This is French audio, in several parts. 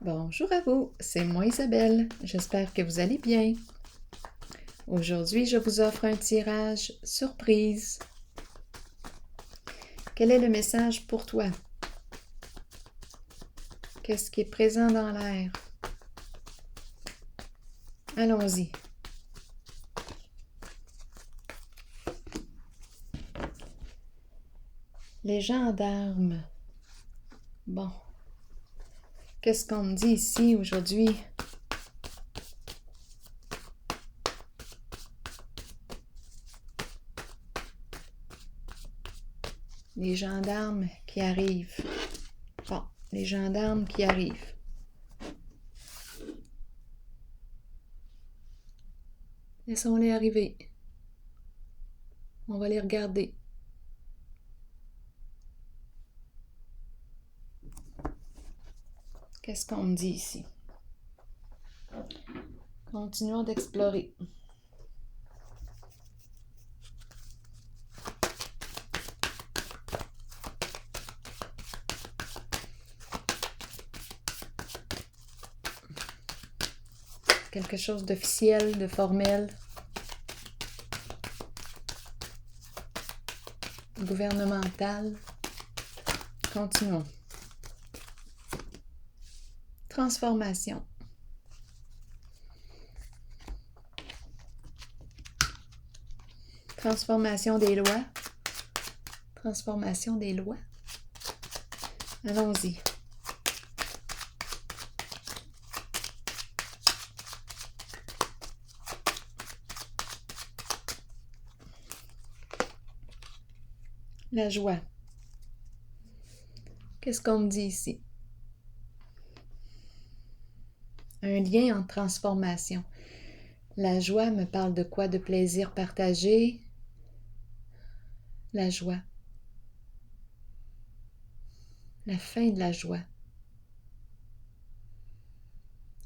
Bonjour à vous, c'est moi Isabelle. J'espère que vous allez bien. Aujourd'hui, je vous offre un tirage surprise. Quel est le message pour toi? Qu'est-ce qui est présent dans l'air? Allons-y. Les gendarmes. Bon. Qu'est-ce qu'on me dit ici aujourd'hui? Les gendarmes qui arrivent. Bon, les gendarmes qui arrivent. Laissons-les arriver. On va les regarder. Qu'est-ce qu'on me dit ici? Continuons d'explorer. Quelque chose d'officiel, de formel, gouvernemental. Continuons. Transformation. Transformation des lois. Transformation des lois. Allons-y. La joie. Qu'est-ce qu'on me dit ici? Un lien en transformation. La joie me parle de quoi? De plaisir partagé. La joie. La fin de la joie.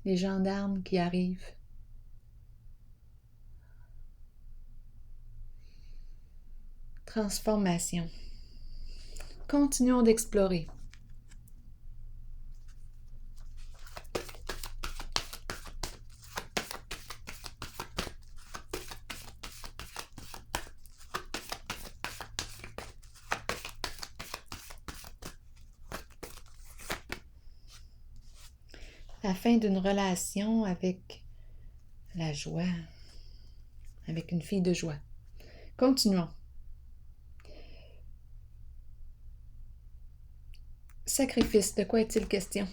Les gendarmes qui arrivent. Transformation. Continuons d'explorer. La fin d'une relation avec la joie, avec une fille de joie. Continuons. Sacrifice, de quoi est-il question?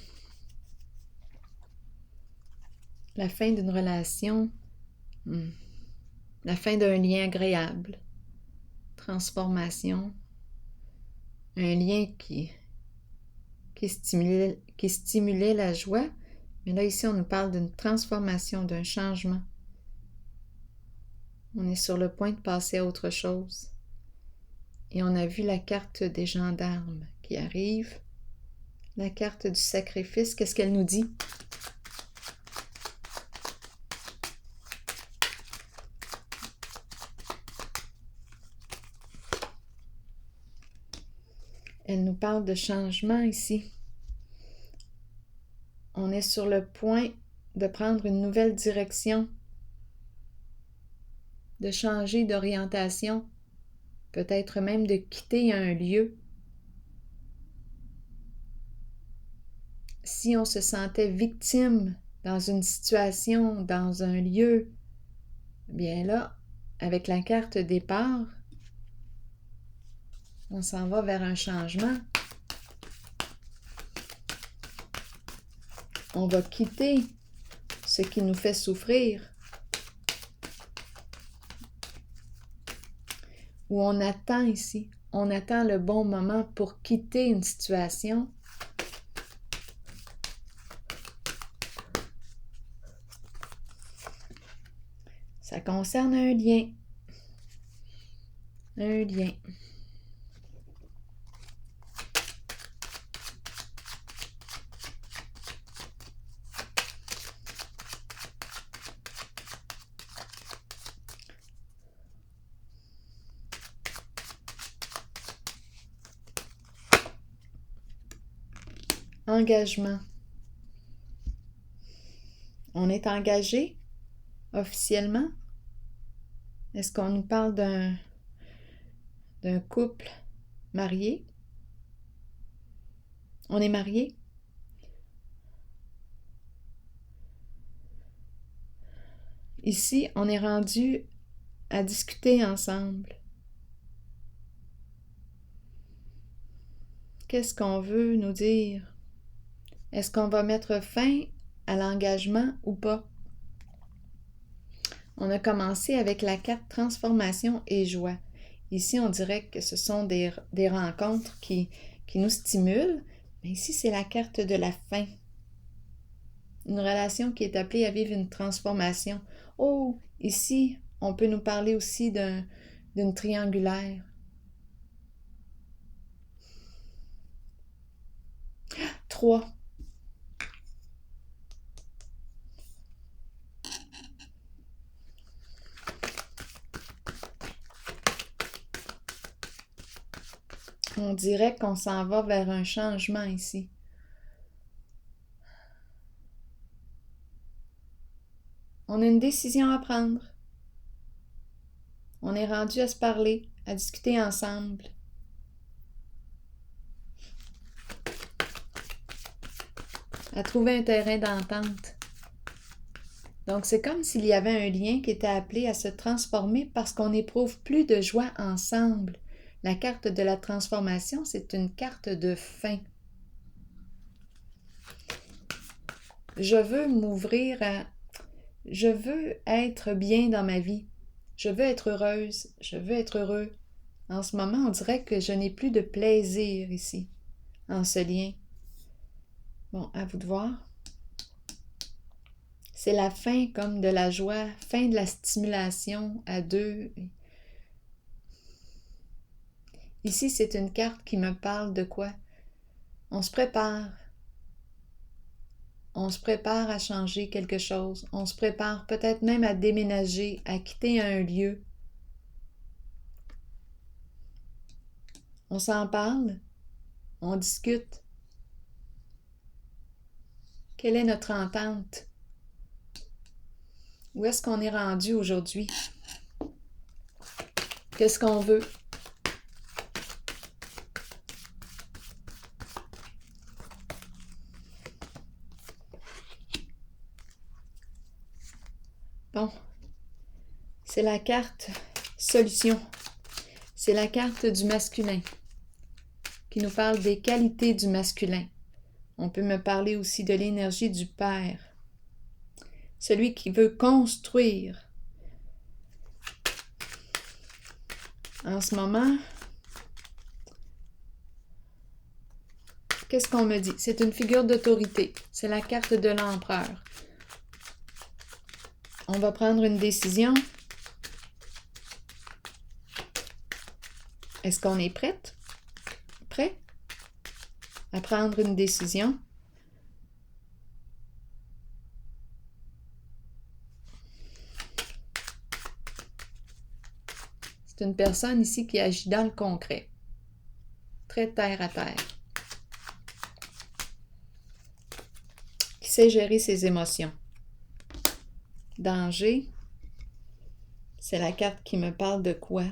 La fin d'une relation, la fin d'un lien agréable, transformation, un lien qui stimulait la joie, mais là ici on nous parle d'une transformation, d'un changement. On est sur le point de passer à autre chose. Et on a vu la carte des gendarmes qui arrive, la carte du sacrifice. Qu'est-ce qu'elle nous dit? Elle nous parle de changement ici. On est sur le point de prendre une nouvelle direction, de changer d'orientation, peut-être même de quitter un lieu. Si on se sentait victime dans une situation, dans un lieu, bien là, avec la carte départ, on s'en va vers un changement. On va quitter ce qui nous fait souffrir. Ou on attend ici, on attend le bon moment pour quitter une situation. Ça concerne un lien. Un lien. Engagement. On est engagé officiellement? Est-ce qu'on nous parle d'un couple marié? On est marié? Ici, on est rendu à discuter ensemble. Qu'est-ce qu'on veut nous dire? Est-ce qu'on va mettre fin à l'engagement ou pas? On a commencé avec la carte transformation et joie. Ici, on dirait que ce sont des rencontres qui nous stimulent, mais ici, c'est la carte de la fin. Une relation qui est appelée à vivre une transformation. Oh, ici, on peut nous parler aussi d'une triangulaire. 3. On dirait qu'on s'en va vers un changement ici. On a une décision à prendre. On est rendu à se parler, à discuter ensemble. À trouver un terrain d'entente. Donc, c'est comme s'il y avait un lien qui était appelé à se transformer parce qu'on n'éprouve plus de joie ensemble. La carte de la transformation, c'est une carte de fin. Je veux m'ouvrir à... Je veux être bien dans ma vie. Je veux être heureuse. Je veux être heureux. En ce moment, on dirait que je n'ai plus de plaisir ici, en ce lien. Bon, à vous de voir. C'est la fin comme de la joie, fin de la stimulation à deux. Ici, c'est une carte qui me parle de quoi? On se prépare. On se prépare à changer quelque chose. On se prépare peut-être même à déménager, à quitter un lieu. On s'en parle. On discute. Quelle est notre entente? Où est-ce qu'on est rendu aujourd'hui? Qu'est-ce qu'on veut? Bon, c'est la carte solution. C'est la carte du masculin qui nous parle des qualités du masculin. On peut me parler aussi de l'énergie du père. Celui qui veut construire. En ce moment, qu'est-ce qu'on me dit? C'est une figure d'autorité. C'est la carte de l'empereur. On va prendre une décision. Est-ce qu'on est prête? Prêt à prendre une décision? C'est une personne ici qui agit dans le concret. Très terre à terre. Qui sait gérer ses émotions. Danger, c'est la carte qui me parle de quoi?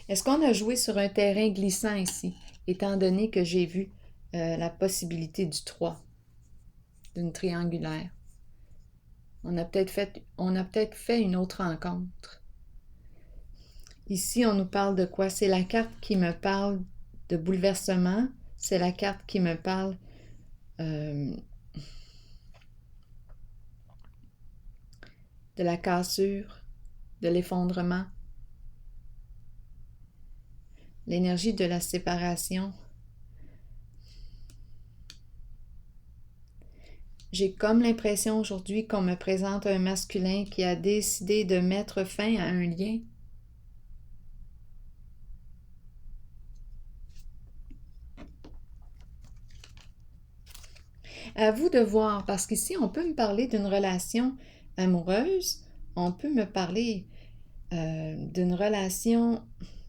Est-ce qu'on a joué sur un terrain glissant ici, étant donné que j'ai vu la possibilité du 3, d'une triangulaire? On a peut-être fait une autre rencontre. Ici, on nous parle de quoi? C'est la carte qui me parle de bouleversement. C'est la carte qui me parle de la cassure, de l'effondrement, l'énergie de la séparation. J'ai comme l'impression aujourd'hui qu'on me présente un masculin qui a décidé de mettre fin à un lien. À vous de voir, parce qu'ici, on peut me parler d'une relation amoureuse, on peut me parler d'une relation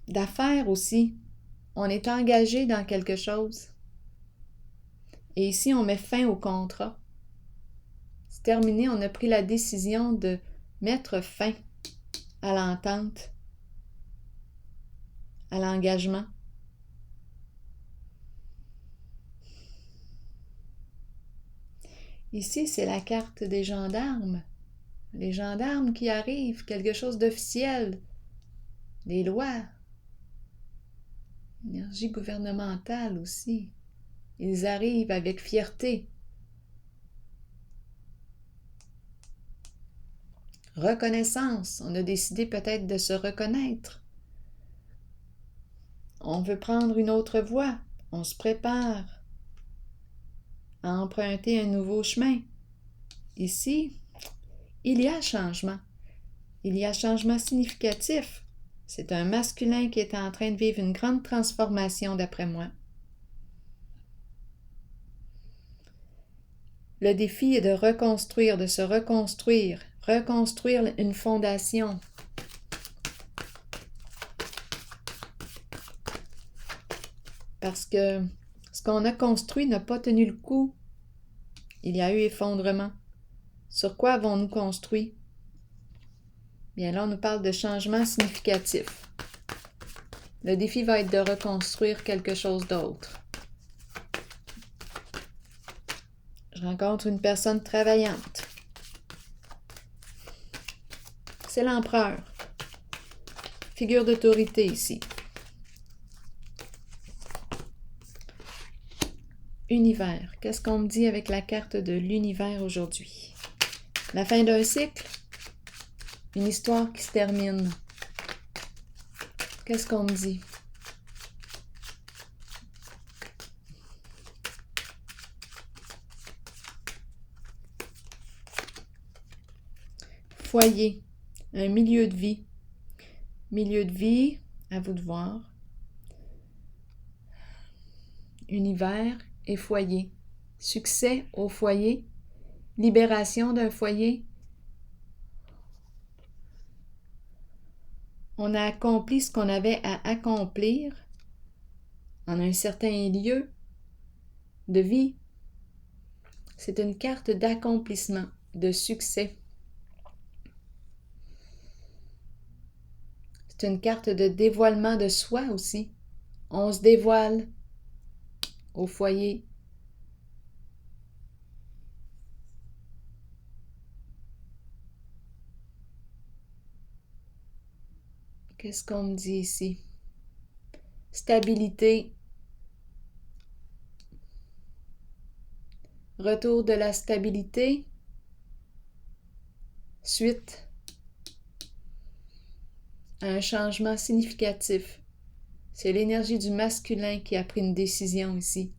d'affaires aussi. On est engagé dans quelque chose. Et ici, on met fin au contrat. C'est terminé, on a pris la décision de mettre fin à l'entente, à l'engagement. Ici, c'est la carte des gendarmes. Les gendarmes qui arrivent, quelque chose d'officiel. Les lois. Énergie gouvernementale aussi. Ils arrivent avec fierté. Reconnaissance. On a décidé peut-être de se reconnaître. On veut prendre une autre voie. On se prépare à emprunter un nouveau chemin. Ici, il y a changement. Il y a changement significatif. C'est un masculin qui est en train de vivre une grande transformation d'après moi. Le défi est de reconstruire, de se reconstruire une fondation. Parce que ce qu'on a construit n'a pas tenu le coup. Il y a eu effondrement. Sur quoi avons-nous construit? Bien là, on nous parle de changement significatif. Le défi va être de reconstruire quelque chose d'autre. Je rencontre une personne travaillante. C'est l'empereur. Figure d'autorité ici. Univers. Qu'est-ce qu'on me dit avec la carte de l'univers aujourd'hui? La fin d'un cycle? Une histoire qui se termine. Qu'est-ce qu'on me dit? Foyer. Un milieu de vie. Milieu de vie, à vous de voir. Univers et foyer. Succès au foyer. Libération d'un foyer. On a accompli ce qu'on avait à accomplir en un certain lieu de vie. C'est une carte d'accomplissement, de succès. C'est une carte de dévoilement de soi aussi. On se dévoile au foyer. Qu'est-ce qu'on me dit ici? Stabilité. Retour de la stabilité. Suite à un changement significatif. C'est l'énergie du masculin qui a pris une décision ici.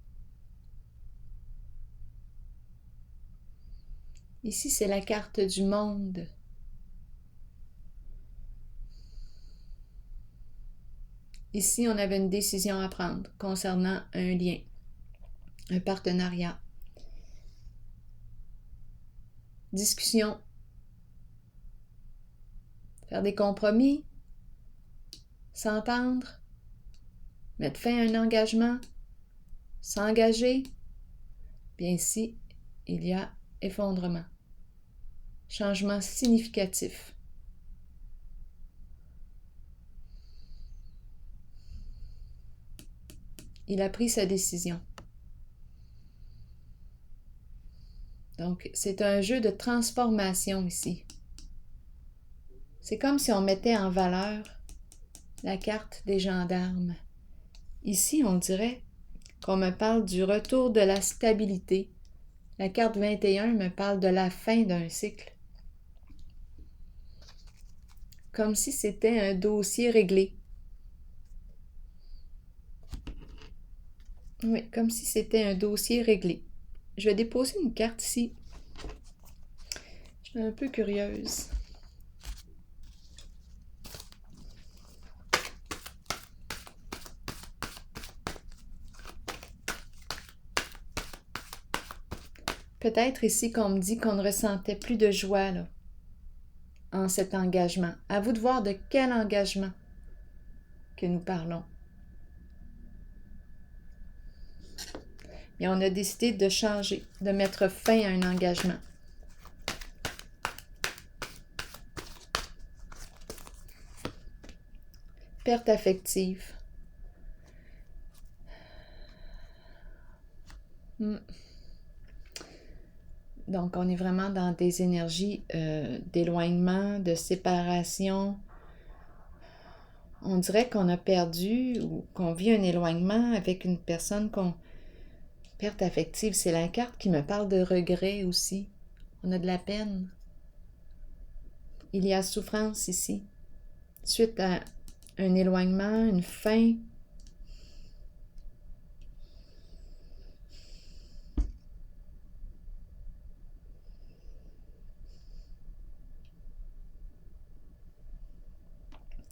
Ici, c'est la carte du monde. Ici, on avait une décision à prendre concernant un lien, un partenariat. Discussion. Faire des compromis. S'entendre. Mettre fin à un engagement. S'engager. Bien ici, il y a effondrement. Changement significatif. Il a pris sa décision. Donc, c'est un jeu de transformation ici. C'est comme si on mettait en valeur la carte des gendarmes. Ici, on dirait qu'on me parle du retour de la stabilité. La carte 21 me parle de la fin d'un cycle. Comme si c'était un dossier réglé. Oui, comme si c'était un dossier réglé. Je vais déposer une carte ici. Je suis un peu curieuse. Peut-être ici qu'on me dit qu'on ne ressentait plus de joie là, en cet engagement. À vous de voir de quel engagement que nous parlons. Et on a décidé de changer, de mettre fin à un engagement. perte affective. Donc, on est vraiment dans des énergies d'éloignement, de séparation. On dirait qu'on a perdu ou qu'on vit un éloignement avec une personne qu'on... Perte affective, c'est la carte qui me parle de regret aussi. On a de la peine. Il y a souffrance ici. Suite à un éloignement, une fin.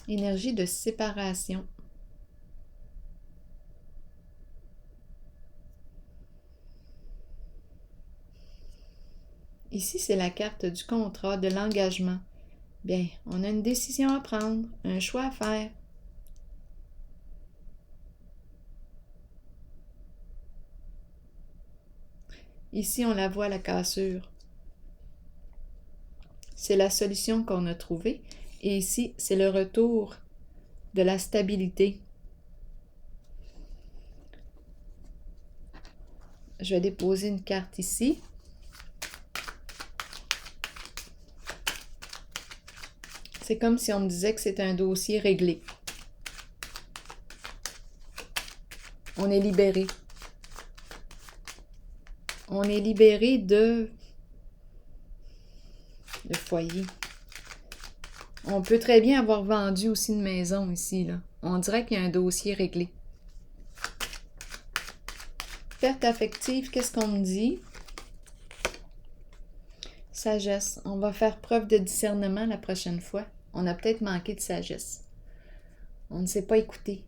Énergie de séparation. Ici, c'est la carte du contrat, de l'engagement. Bien, on a une décision à prendre, un choix à faire. Ici, on la voit, la cassure. C'est la solution qu'on a trouvée. Et ici, c'est le retour de la stabilité. Je vais déposer une carte ici. C'est comme si on me disait que c'est un dossier réglé. On est libéré. On est libéré de le foyer. On peut très bien avoir vendu aussi une maison ici, là. On dirait qu'il y a un dossier réglé. Perte affective, qu'est-ce qu'on me dit? Sagesse. On va faire preuve de discernement la prochaine fois. On a peut-être manqué de sagesse. On ne s'est pas écouté.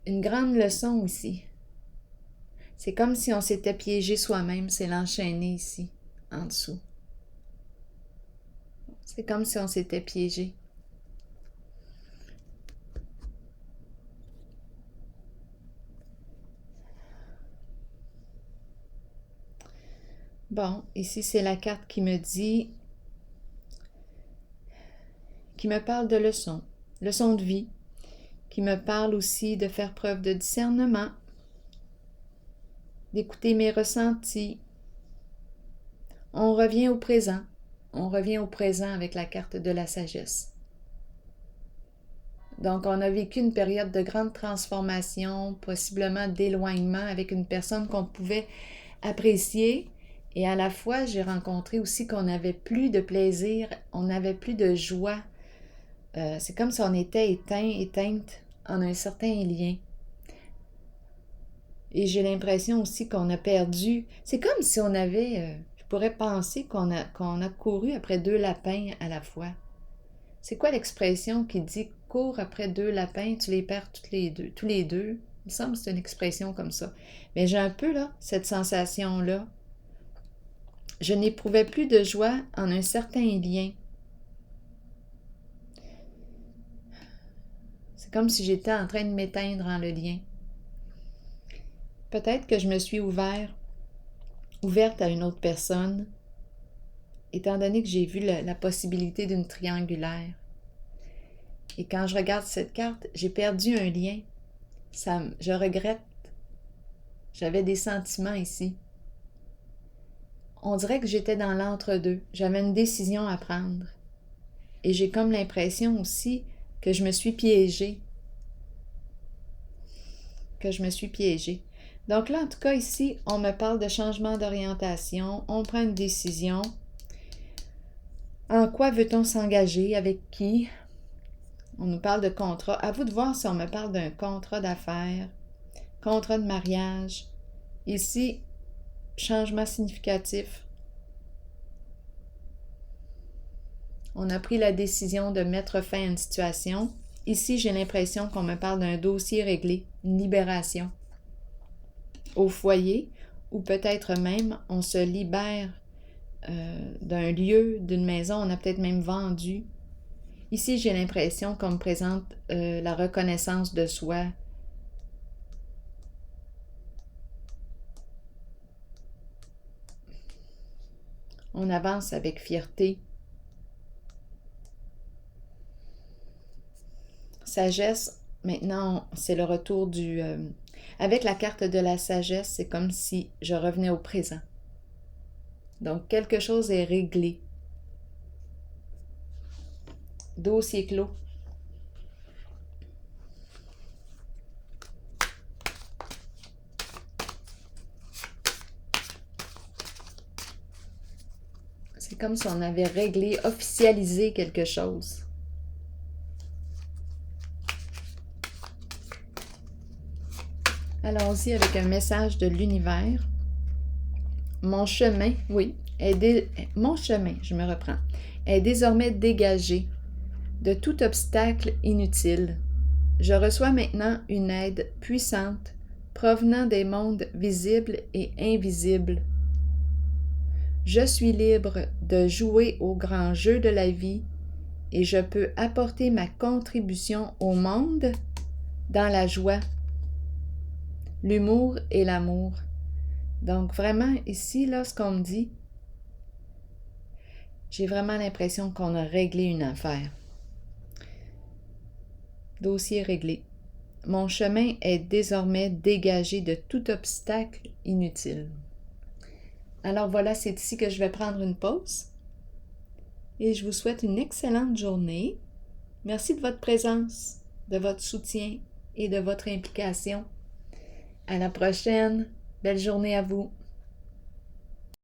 Une grande leçon ici. C'est comme si on s'était piégé soi-même. C'est l'enchaîné ici, en dessous. C'est comme si on s'était piégé. Bon, ici c'est la carte qui me dit, qui me parle de leçons, leçons de vie, qui me parle aussi de faire preuve de discernement, d'écouter mes ressentis. On revient au présent. On revient au présent avec la carte de la sagesse. Donc, on a vécu une période de grande transformation, possiblement d'éloignement avec une personne qu'on pouvait apprécier. Et à la fois, j'ai rencontré aussi qu'on n'avait plus de plaisir, on n'avait plus de joie. C'est comme si on était éteinte en un certain lien. Et j'ai l'impression aussi qu'on a perdu. C'est comme si on avait, je pourrais penser qu'on a couru après deux lapins à la fois. C'est quoi l'expression qui dit cours après deux lapins, tu les perds tous les deux? Il me semble que c'est une expression comme ça. Mais j'ai un peu là, cette sensation-là. Je n'éprouvais plus de joie en un certain lien. C'est comme si j'étais en train de m'éteindre en le lien. Peut-être que je me suis ouverte à une autre personne, étant donné que j'ai vu la possibilité d'une triangulaire. Et quand je regarde cette carte, j'ai perdu un lien. Je regrette. J'avais des sentiments ici. On dirait que j'étais dans l'entre-deux. J'avais une décision à prendre. Et j'ai comme l'impression aussi que je me suis piégée. Donc là, en tout cas, ici, on me parle de changement d'orientation. On prend une décision. En quoi veut-on s'engager? Avec qui? On nous parle de contrat. À vous de voir si on me parle d'un contrat d'affaires, contrat de mariage. Ici, changement significatif. On a pris la décision de mettre fin à une situation. Ici, j'ai l'impression qu'on me parle d'un dossier réglé, une libération. Au foyer, ou peut-être même on se libère d'un lieu, d'une maison, on a peut-être même vendu. Ici, j'ai l'impression qu'on me présente la reconnaissance de soi. On avance avec fierté. sagesse, maintenant, c'est le retour du... avec la carte de la sagesse, c'est comme si je revenais au présent. Donc, quelque chose est réglé. Dossier clos. C'est comme si on avait réglé, officialisé quelque chose. Allons-y avec un message de l'univers. Mon chemin, oui, mon chemin, je me reprends, est désormais dégagé de tout obstacle inutile. Je reçois maintenant une aide puissante provenant des mondes visibles et invisibles. Je suis libre de jouer au grand jeu de la vie et je peux apporter ma contribution au monde dans la joie, l'humour et l'amour. Donc vraiment, ici, là, ce qu'on me dit, j'ai vraiment l'impression qu'on a réglé une affaire. Dossier réglé. Mon chemin est désormais dégagé de tout obstacle inutile. Alors voilà, c'est ici que je vais prendre une pause. Et je vous souhaite une excellente journée. Merci de votre présence, de votre soutien et de votre implication. À la prochaine. Belle journée à vous.